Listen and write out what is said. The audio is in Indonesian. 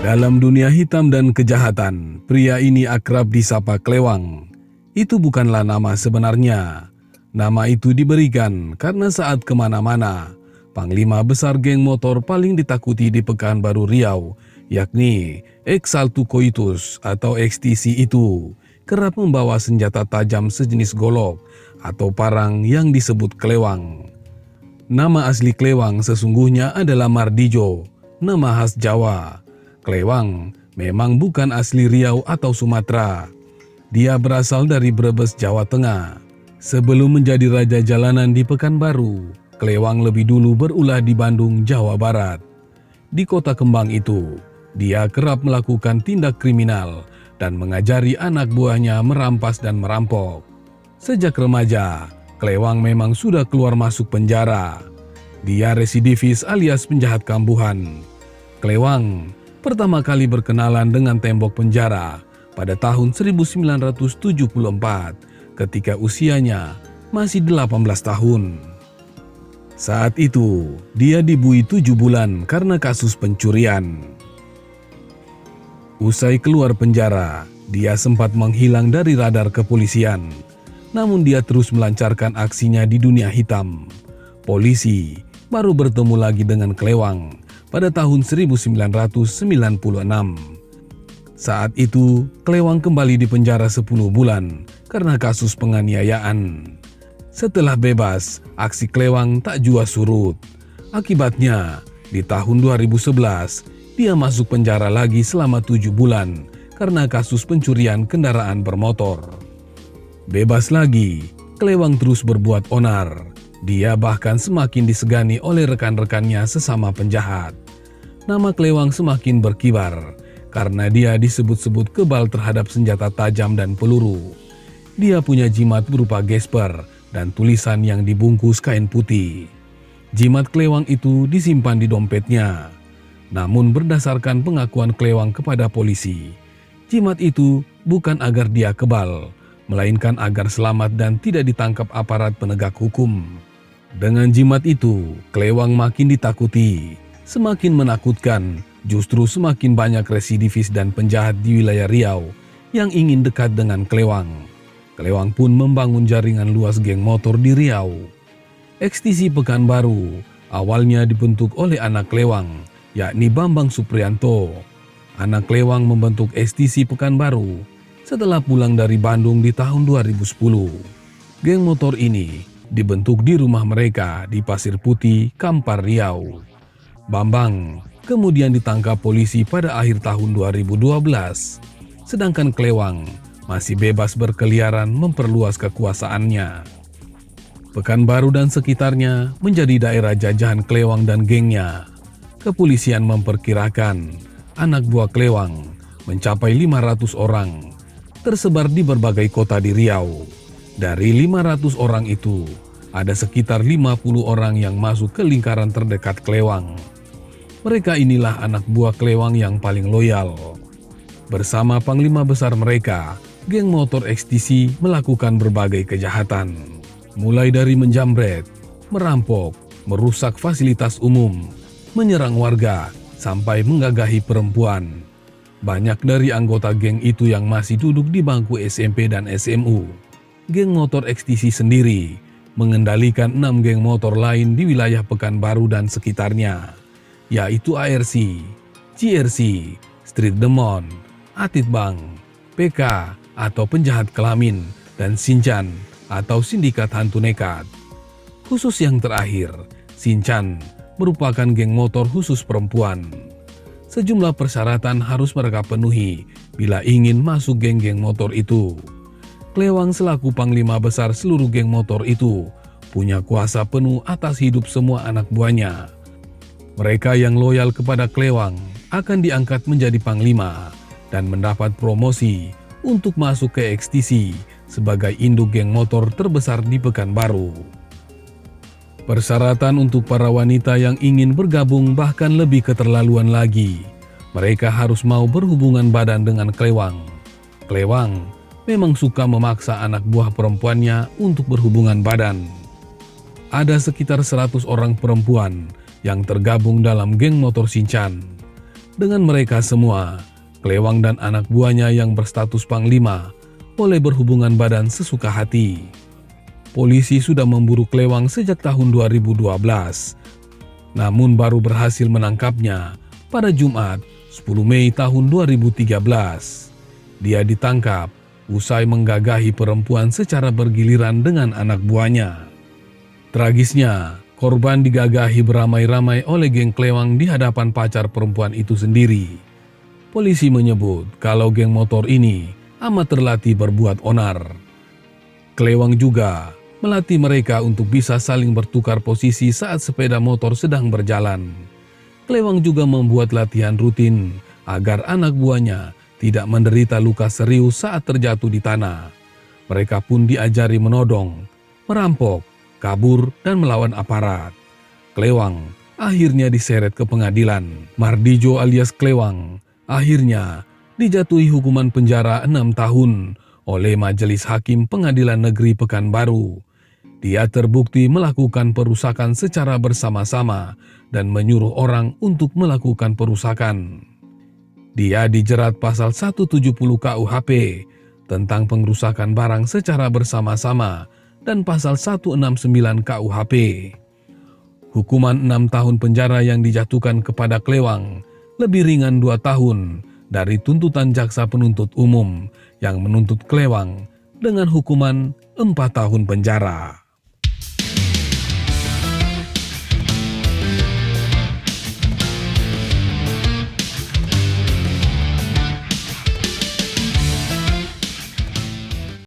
Dalam dunia hitam dan kejahatan, pria ini akrab disapa Klewang. Itu bukanlah nama sebenarnya. Nama itu diberikan karena saat kemana-mana, panglima besar geng motor paling ditakuti di Pekanbaru Riau, yakni X1 Coitus atau XTC itu, kerap membawa senjata tajam sejenis golok atau parang yang disebut Klewang. Nama asli Klewang sesungguhnya adalah Mardijo, nama khas Jawa. Klewang memang bukan asli Riau atau Sumatera. Dia berasal dari Brebes, Jawa Tengah. Sebelum menjadi raja jalanan di Pekanbaru, Klewang lebih dulu berulah di Bandung, Jawa Barat. Di kota kembang itu, dia kerap melakukan tindak kriminal dan mengajari anak buahnya merampas dan merampok. Sejak remaja, Klewang memang sudah keluar masuk penjara. Dia residivis alias penjahat kambuhan. Klewang pertama kali berkenalan dengan tembok penjara pada tahun 1974 ketika usianya masih 18 tahun. Saat itu, dia dibui 7 bulan karena kasus pencurian. Usai keluar penjara, dia sempat menghilang dari radar kepolisian. Namun dia terus melancarkan aksinya di dunia hitam. Polisi baru bertemu lagi dengan Klewang pada tahun 1996. Saat itu, Klewang kembali di penjara 10 bulan karena kasus penganiayaan. Setelah bebas, aksi Klewang tak jua surut. Akibatnya, di tahun 2011, dia masuk penjara lagi selama 7 bulan karena kasus pencurian kendaraan bermotor. Bebas lagi, Klewang terus berbuat onar. Dia bahkan semakin disegani oleh rekan-rekannya sesama penjahat. Nama Klewang semakin berkibar karena dia disebut-sebut kebal terhadap senjata tajam dan peluru. Dia punya jimat berupa gesper dan tulisan yang dibungkus kain putih. Jimat Klewang itu disimpan di dompetnya. Namun berdasarkan pengakuan Klewang kepada polisi, jimat itu bukan agar dia kebal, melainkan agar selamat dan tidak ditangkap aparat penegak hukum. Dengan jimat itu, Klewang makin ditakuti. Semakin menakutkan, justru semakin banyak residivis dan penjahat di wilayah Riau yang ingin dekat dengan Klewang. Klewang pun membangun jaringan luas geng motor di Riau. XTC Pekanbaru awalnya dibentuk oleh anak Klewang, yakni Bambang Suprianto. Anak Klewang membentuk XTC Pekanbaru setelah pulang dari Bandung di tahun 2010. Geng motor ini dibentuk di rumah mereka di Pasir Putih, Kampar Riau. Bambang kemudian ditangkap polisi pada akhir tahun 2012, sedangkan Klewang masih bebas berkeliaran memperluas kekuasaannya. Pekanbaru dan sekitarnya menjadi daerah jajahan Klewang dan gengnya. Kepolisian memperkirakan anak buah Klewang mencapai 500 orang, tersebar di berbagai kota di Riau. Dari 500 orang itu, ada sekitar 50 orang yang masuk ke lingkaran terdekat Klewang. Mereka inilah anak buah Klewang yang paling loyal. Bersama panglima besar mereka, geng motor XTC melakukan berbagai kejahatan. Mulai dari menjamret, merampok, merusak fasilitas umum, menyerang warga, sampai menggagahi perempuan. Banyak dari anggota geng itu yang masih duduk di bangku SMP dan SMU. Geng motor XTC sendiri mengendalikan 6 geng motor lain di wilayah Pekanbaru dan sekitarnya, yaitu ARC, GRC, Street Demon, Atitbang, PK atau penjahat kelamin, dan Sinchan atau sindikat hantu nekat. Khusus yang terakhir, Sinchan merupakan geng motor khusus perempuan. Sejumlah persyaratan harus mereka penuhi bila ingin masuk geng-geng motor itu. Klewang selaku panglima besar seluruh geng motor itu punya kuasa penuh atas hidup semua anak buahnya. Mereka yang loyal kepada Klewang akan diangkat menjadi panglima dan mendapat promosi untuk masuk ke XTC sebagai induk geng motor terbesar di Pekanbaru. Persyaratan untuk para wanita yang ingin bergabung bahkan lebih keterlaluan lagi. Mereka harus mau berhubungan badan dengan Klewang. Klewang memang suka memaksa anak buah perempuannya untuk berhubungan badan. Ada sekitar 100 orang perempuan yang tergabung dalam geng motor Sinchan. Dengan mereka semua, Klewang dan anak buahnya yang berstatus panglima boleh berhubungan badan sesuka hati. Polisi sudah memburu Klewang sejak tahun 2012, namun baru berhasil menangkapnya pada Jumat 10 Mei tahun 2013. Dia ditangkap usai menggagahi perempuan secara bergiliran dengan anak buahnya. Tragisnya, korban digagahi beramai-ramai oleh geng Klewang di hadapan pacar perempuan itu sendiri. Polisi menyebut kalau geng motor ini amat terlatih berbuat onar. Klewang juga melatih mereka untuk bisa saling bertukar posisi saat sepeda motor sedang berjalan. Klewang juga membuat latihan rutin agar anak buahnya tidak menderita luka serius saat terjatuh di tanah. Mereka pun diajari menodong, merampok, kabur, dan melawan aparat. Klewang akhirnya diseret ke pengadilan. Mardijo alias Klewang akhirnya dijatuhi hukuman penjara 6 tahun oleh Majelis Hakim Pengadilan Negeri Pekanbaru. Dia terbukti melakukan perusakan secara bersama-sama dan menyuruh orang untuk melakukan perusakan. Dia dijerat pasal 170 KUHP tentang pengrusakan barang secara bersama-sama dan pasal 169 KUHP. Hukuman 6 tahun penjara yang dijatuhkan kepada Klewang lebih ringan 2 tahun dari tuntutan jaksa penuntut umum yang menuntut Klewang dengan hukuman 4 tahun penjara.